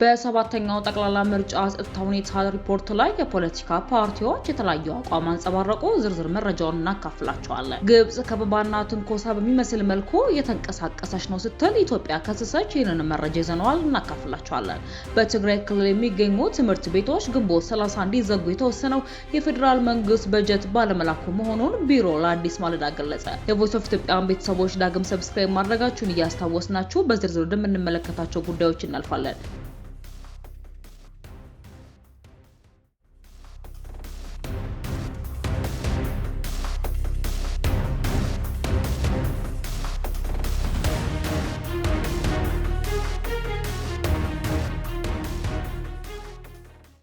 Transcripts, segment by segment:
በሰባተኛው ጠቅላላ ምርጫ ጸጥታ ሁኔታ ሪፖርት ላይ የፖለቲካ ፓርቲዎች የተለያዩ አቋም አንጸባረቁ። ዝርዝር መረጃውን እናካፍላቸዋለን። ግብጽ ከበባና ትንኮሳ በሚመስል መልኩ እየተንቀሳቀሰች ነው ስትል ኢትዮጵያ ከሰሰች። ይህንን መረጃ ይዘነዋል፣ እናካፍላቸዋለን። በትግራይ ክልል የሚገኙ ትምህርት ቤቶች ግንቦት 30 እንዲዘጉ የተወሰነው የፌዴራል መንግስት በጀት ባለመላኩ መሆኑን ቢሮ ለአዲስ ማለዳ ገለጸ። የቮይስ ኦፍ ኢትዮጵያን ቤተሰቦች ዳግም ሰብስክራይብ ማድረጋችሁን እያስታወስናችሁ በዝርዝር ወደምንመለከታቸው ጉዳዮች እናልፋለን።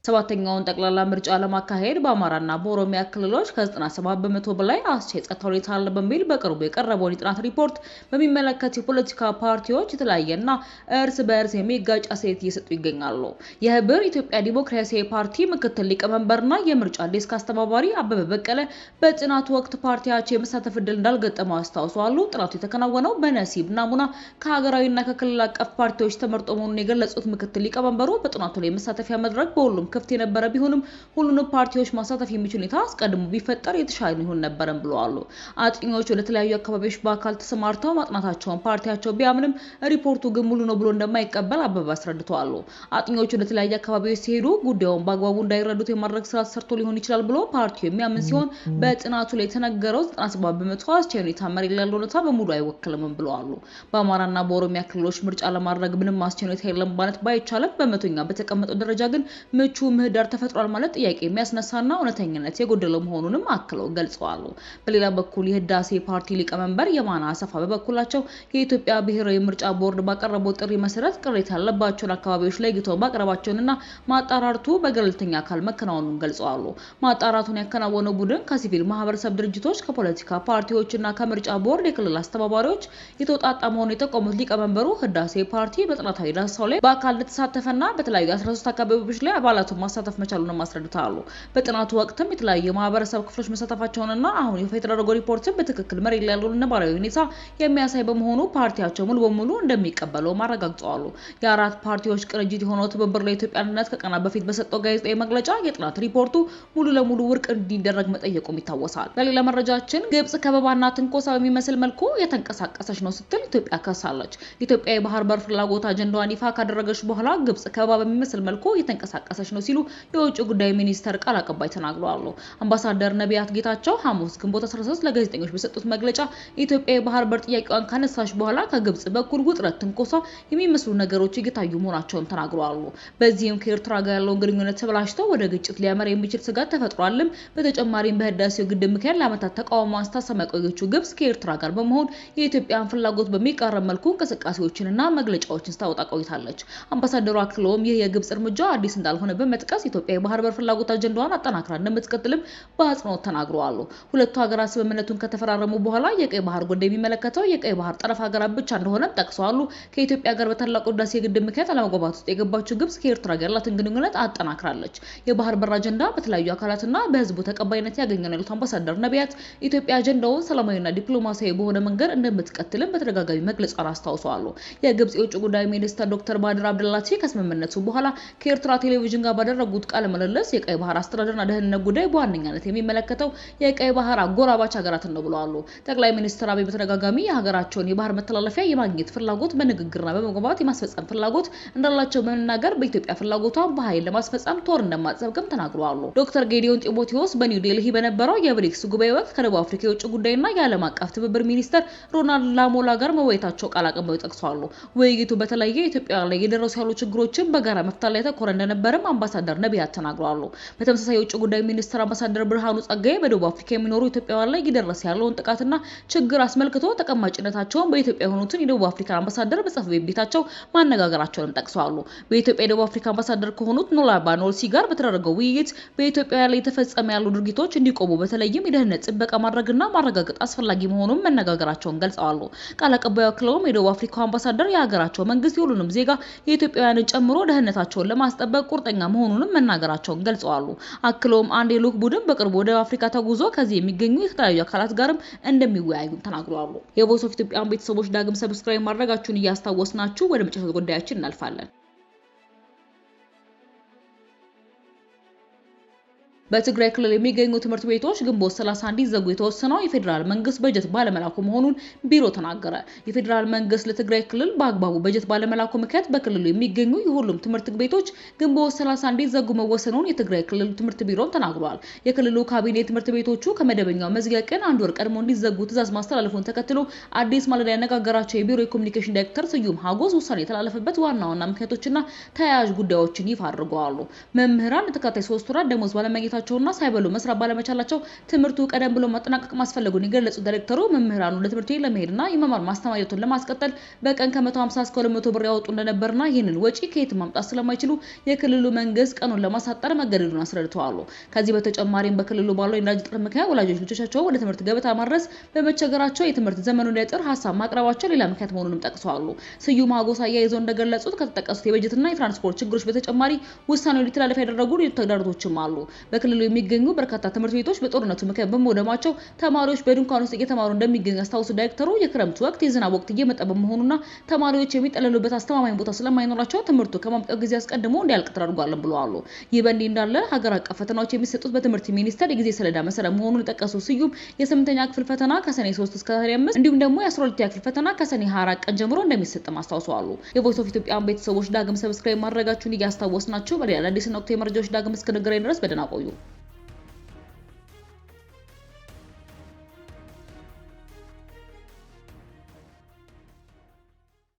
ሰባተኛውን ጠቅላላ ምርጫ ለማካሄድ በአማራና በኦሮሚያ ክልሎች ከ97 በመቶ በላይ አስቻይ ጸጥታ ሁኔታ አለ በሚል በቅርቡ የቀረበውን የጥናት ሪፖርት በሚመለከት የፖለቲካ ፓርቲዎች የተለያየና እርስ በእርስ የሚጋጭ አስተያየት እየሰጡ ይገኛሉ። የህብር ኢትዮጵያ ዲሞክራሲያዊ ፓርቲ ምክትል ሊቀመንበርና የምርጫ ዴስክ አስተባባሪ አበበ በቀለ በጥናቱ ወቅት ፓርቲያቸው የመሳተፍ ዕድል እንዳልገጠመው አስታውሰዋል። ጥናቱ የተከናወነው በነሲብ ናሙና ከሀገራዊና ከክልል አቀፍ ፓርቲዎች ተመርጦ መሆኑን የገለጹት ምክትል ሊቀመንበሩ በጥናቱ ላይ የመሳተፊያ መድረክ በሁሉም ክፍት የነበረ ቢሆንም ሁሉንም ፓርቲዎች ማሳተፍ የሚችል ሁኔታ አስቀድሞ ቢፈጠር የተሻለ ይሆን ነበርም ብለዋል። አጥኚዎች ወደ ተለያዩ አካባቢዎች በአካል ተሰማርተው ማጥናታቸውን ፓርቲያቸው ቢያምንም ሪፖርቱ ግን ሙሉ ነው ብሎ እንደማይቀበል አበባ አስረድተዋል። አጥኚዎች ወደ ተለያዩ አካባቢዎች ሲሄዱ ጉዳዩን በአግባቡ እንዳይረዱት የማድረግ ስራ ተሰርቶ ሊሆን ይችላል ብሎ ፓርቲው የሚያምን ሲሆን በጥናቱ ላይ የተነገረው 97 በመቶ አስቻይ ሁኔታ መሬት ላይ ያለው ሁኔታ በሙሉ አይወክልም ብለዋል። በአማራና በኦሮሚያ ክልሎች ምርጫ ለማድረግ ምንም አስቻይ ሁኔታ የለም ማለት ባይቻልም በመቶኛ በተቀመጠው ደረጃ ግን ምቹ ምህዳር ተፈጥሯል ማለት ጥያቄ የሚያስነሳና እውነተኝነት የጎደለው መሆኑንም አክለው ገልጸዋል። በሌላ በኩል የህዳሴ ፓርቲ ሊቀመንበር የማና አሰፋ በበኩላቸው የኢትዮጵያ ብሔራዊ ምርጫ ቦርድ ባቀረበው ጥሪ መሰረት ቅሬታ ያለባቸውን አካባቢዎች ለይተው ማቅረባቸውንና ማጣራቱ በገለልተኛ አካል መከናወኑን ገልጸዋል። ማጣራቱን ያከናወነው ቡድን ከሲቪል ማህበረሰብ ድርጅቶች፣ ከፖለቲካ ፓርቲዎችና ከምርጫ ቦርድ የክልል አስተባባሪዎች የተውጣጣ መሆኑን የጠቆሙት ሊቀመንበሩ ህዳሴ ፓርቲ በጥናታዊ ዳሰሳው ላይ በአካል እንደተሳተፈና በተለያዩ 13 አካባቢዎች ላይ አባላቱ ማሳተፍ መቻሉን አስረድተዋል። በጥናቱ ወቅትም የተለያዩ ማህበረሰብ ክፍሎች መሳተፋቸውንና አሁን ይፋ የተደረገው ሪፖርትም በትክክል መሬት ላይ ያለውን ነባራዊ ሁኔታ የሚያሳይ በመሆኑ ፓርቲያቸው ሙሉ በሙሉ እንደሚቀበለው አረጋግጠዋል። የአራት ፓርቲዎች ቅንጅት የሆነው ትብብር ለኢትዮጵያ አንድነት ከቀናት በፊት በሰጠው ጋዜጣዊ መግለጫ የጥናት ሪፖርቱ ሙሉ ለሙሉ ውድቅ እንዲደረግ መጠየቁም ይታወሳል። በሌላ መረጃችን ግብጽ ከበባና ትንኮሳ በሚመስል መልኩ የተንቀሳቀሰች ነው ስትል ኢትዮጵያ ከሳለች። ኢትዮጵያ የባህር በር ፍላጎት አጀንዳዋን ይፋ ካደረገች በኋላ ግብጽ ከበባ በሚመስል መልኩ የተንቀሳቀሰች ነው ሲሉ የውጭ ጉዳይ ሚኒስተር ቃል አቀባይ ተናግረዋል። አምባሳደር ነቢያት ጌታቸው ሐሙስ ግንቦት 13 ለጋዜጠኞች በሰጡት መግለጫ ኢትዮጵያ የባህር በር ጥያቄዋን ካነሳች በኋላ ከግብጽ በኩል ውጥረት፣ ትንኮሳ የሚመስሉ ነገሮች እየታዩ መሆናቸውን ተናግረዋል። በዚህም ከኤርትራ ጋር ያለውን ግንኙነት ተበላሽተው ወደ ግጭት ሊያመራ የሚችል ስጋት ተፈጥሯልም። በተጨማሪም በህዳሴው ግድብ ምክንያት ለዓመታት ተቃውሞ ስታሰማ የቆየችው ግብጽ ከኤርትራ ጋር በመሆን የኢትዮጵያን ፍላጎት በሚቃረን መልኩ እንቅስቃሴዎችንና መግለጫዎችን ስታወጣ ቆይታለች። አምባሳደሩ አክለውም ይህ የግብጽ እርምጃ አዲስ እንዳልሆነ በመጥቀስ ኢትዮጵያ የባህር በር ፍላጎት አጀንዳዋን አጠናክራ እንደምትቀጥልም በአጽንኦት ተናግረዋል። ሁለቱ ሀገራት ስምምነቱን ከተፈራረሙ በኋላ የቀይ ባህር ጉዳይ የሚመለከተው የቀይ ባህር ጠረፍ ሀገራት ብቻ እንደሆነም ጠቅሰዋል። ከኢትዮጵያ ጋር በታላቁ ህዳሴ ግድብ ምክንያት አለመግባባት ውስጥ የገባችው ግብጽ ከኤርትራ ጋር ያላትን ግንኙነት አጠናክራለች። የባህር በር አጀንዳ በተለያዩ አካላትና በህዝቡ ተቀባይነት ያገኘ ነው ያሉት አምባሳደር ነቢያት ኢትዮጵያ አጀንዳውን ሰላማዊና ዲፕሎማሲያዊ በሆነ መንገድ እንደምትቀጥልም በተደጋጋሚ መግለጿን አስታውሰዋል። የግብጽ የውጭ ጉዳይ ሚኒስትር ዶክተር ባድር አብደላቲ ከስምምነቱ በኋላ ከኤርትራ ቴሌቪዥን ጋር ባደረጉት ቃለ ምልልስ የቀይ ባህር አስተዳደርና ደህንነት ጉዳይ በዋነኛነት የሚመለከተው የቀይ ባህር አጎራባች ሀገራትን ነው ብለዋል። ጠቅላይ ሚኒስትር አብይ በተደጋጋሚ የሀገራቸውን የባህር መተላለፊያ የማግኘት ፍላጎት በንግግርና በመግባባት የማስፈጸም ፍላጎት እንዳላቸው በመናገር በኢትዮጵያ ፍላጎቷን በኃይል ለማስፈጸም ጦር እንደማትሰብክም ተናግረዋል። ዶክተር ጌዲዮን ጢሞቴዎስ በኒው ዴልሂ በነበረው የብሪክስ ጉባኤ ወቅት ከደቡብ አፍሪካ የውጭ ጉዳይና የዓለም አቀፍ ትብብር ሚኒስትር ሮናልድ ላሞላ ጋር መወያየታቸው ቃል አቀባዩ ጠቅሰዋል። ውይይቱ በተለየ ኢትዮጵያ ላይ የደረሱ ያሉ ችግሮችን በጋራ መፍታት ላይ ያተኮረ እንደነበረም አምባሳደር ነቢያት ተናግረዋል። በተመሳሳይ የውጭ ጉዳይ ሚኒስትር አምባሳደር ብርሃኑ ጸጋዬ በደቡብ አፍሪካ የሚኖሩ ኢትዮጵያውያን ላይ እየደረሰ ያለውን ጥቃትና ችግር አስመልክቶ ተቀማጭነታቸውን በኢትዮጵያ የሆኑትን የደቡብ አፍሪካ አምባሳደር በጽሕፈት ቤታቸው ማነጋገራቸውንም ጠቅሰዋል። በኢትዮጵያ የደቡብ አፍሪካ አምባሳደር ከሆኑት ኖላባ ኖልሲ ጋር በተደረገው ውይይት በኢትዮጵያ ላይ የተፈጸመ ያሉ ድርጊቶች እንዲቆሙ በተለይም የደህንነት ጥበቃ ማድረግና ማረጋገጥ አስፈላጊ መሆኑን መነጋገራቸውን ገልጸዋል። ቃል አቀባዩ አክለውም የደቡብ አፍሪካ አምባሳደር የሀገራቸው መንግስት የሁሉንም ዜጋ የኢትዮጵያውያንን ጨምሮ ደህንነታቸውን ለማስጠበቅ ቁርጠኛ መሆኑንም መናገራቸውን ገልጸዋል። አክለውም አንድ የልዑክ ቡድን በቅርቡ ወደ አፍሪካ ተጉዞ ከዚህ የሚገኙ የተለያዩ አካላት ጋርም እንደሚወያዩ ተናግረዋል። የቮይስ ኦፍ ኢትዮጵያን ቤተሰቦች ዳግም ሰብስክራይብ ማድረጋችሁን እያስታወስናችሁ ወደ መጨረሻው ጉዳያችን እናልፋለን። በትግራይ ክልል የሚገኙ ትምህርት ቤቶች ግንቦት 30 እንዲዘጉ የተወሰነው የፌዴራል መንግስት በጀት ባለመላኩ መሆኑን ቢሮ ተናገረ። የፌዴራል መንግስት ለትግራይ ክልል በአግባቡ በጀት ባለመላኩ ምክንያት በክልሉ የሚገኙ የሁሉም ትምህርት ቤቶች ግንቦት 30 እንዲዘጉ መወሰኑን የትግራይ ክልል ትምህርት ቢሮ ተናግሯል። የክልሉ ካቢኔ ትምህርት ቤቶቹ ከመደበኛው መዝጊያ ቀን አንድ ወር ቀድሞ እንዲዘጉ ትዕዛዝ ማስተላለፉን ተከትሎ አዲስ ማለዳ ያነጋገራቸው የቢሮ የኮሚኒኬሽን ዳይሬክተር ስዩም ሀጎስ ውሳኔ የተላለፈበት ዋና ምክንያቶችና ተያያዥ ጉዳዮችን ይፋ አድርገዋል። መምህራን ተከታታይ 3 ወራት ደሞዝ ባለማግኘት ቸውና ሳይበሉ መስራት ባለመቻላቸው ትምህርቱ ቀደም ብሎ ማጠናቀቅ ማስፈለጉን የገለጹት ዳይሬክተሩ መምህራኑ ለትምህርት ቤት ለመሄድና የመማር ማስተማር ሂደቱን ለማስቀጠል በቀን ከ150 እስከ 200 ብር ያወጡ እንደነበርና ይህንን ወጪ ከየት ማምጣት ስለማይችሉ የክልሉ መንግስት ቀኑን ለማሳጠር መገደዱን አስረድተዋል። ከዚህ በተጨማሪም በክልሉ ባለው የነዳጅ እጥረት ምክንያት ወላጆች ልጆቻቸው ወደ ትምህርት ገበታ ማድረስ በመቸገራቸው የትምህርት ዘመኑ እንዲያጥር ሀሳብ ማቅረባቸው ሌላ ምክንያት መሆኑንም ጠቅሰዋል። ስዩም ሀጎስ አያይዘው እንደገለጹት ከተጠቀሱት የበጀትና የትራንስፖርት ችግሮች በተጨማሪ ውሳኔው ሊተላለፍ ያደረጉ ተግዳሮቶችም አሉ። በክልሉ የሚገኙ በርካታ ትምህርት ቤቶች በጦርነቱ ምክንያት በመውደማቸው ተማሪዎች በድንኳን ውስጥ እየተማሩ እንደሚገኙ ያስታውሱ ዳይሬክተሩ የክረምቱ ወቅት የዝናብ ወቅት እየመጣ በመሆኑና ተማሪዎች የሚጠለሉበት አስተማማኝ ቦታ ስለማይኖራቸው ትምህርቱ ከማብቂያው ጊዜ አስቀድሞ እንዲያልቅ ተደርጓል ብለዋል። ይህ በእንዲህ እንዳለ ሀገር አቀፍ ፈተናዎች የሚሰጡት በትምህርት ሚኒስቴር የጊዜ ሰሌዳ መሰረት መሆኑን የጠቀሱ ስዩም የ8ኛ ክፍል ፈተና ከሰኔ 3 እስከ 5 እንዲሁም ደግሞ የ12ኛ ክፍል ፈተና ከሰኔ 24 ቀን ጀምሮ እንደሚሰጥም አስታውሰዋል። የቮይስ ኦፍ ኢትዮጵያ ቤተሰቦች ዳግም ሰብስክራይብ ማድረጋችሁን እያስታወስናችሁ በሌላ አዲስና ወቅታዊ መረጃዎች ዳግም እስክንገናኝ ድረስ በደህና ቆዩ።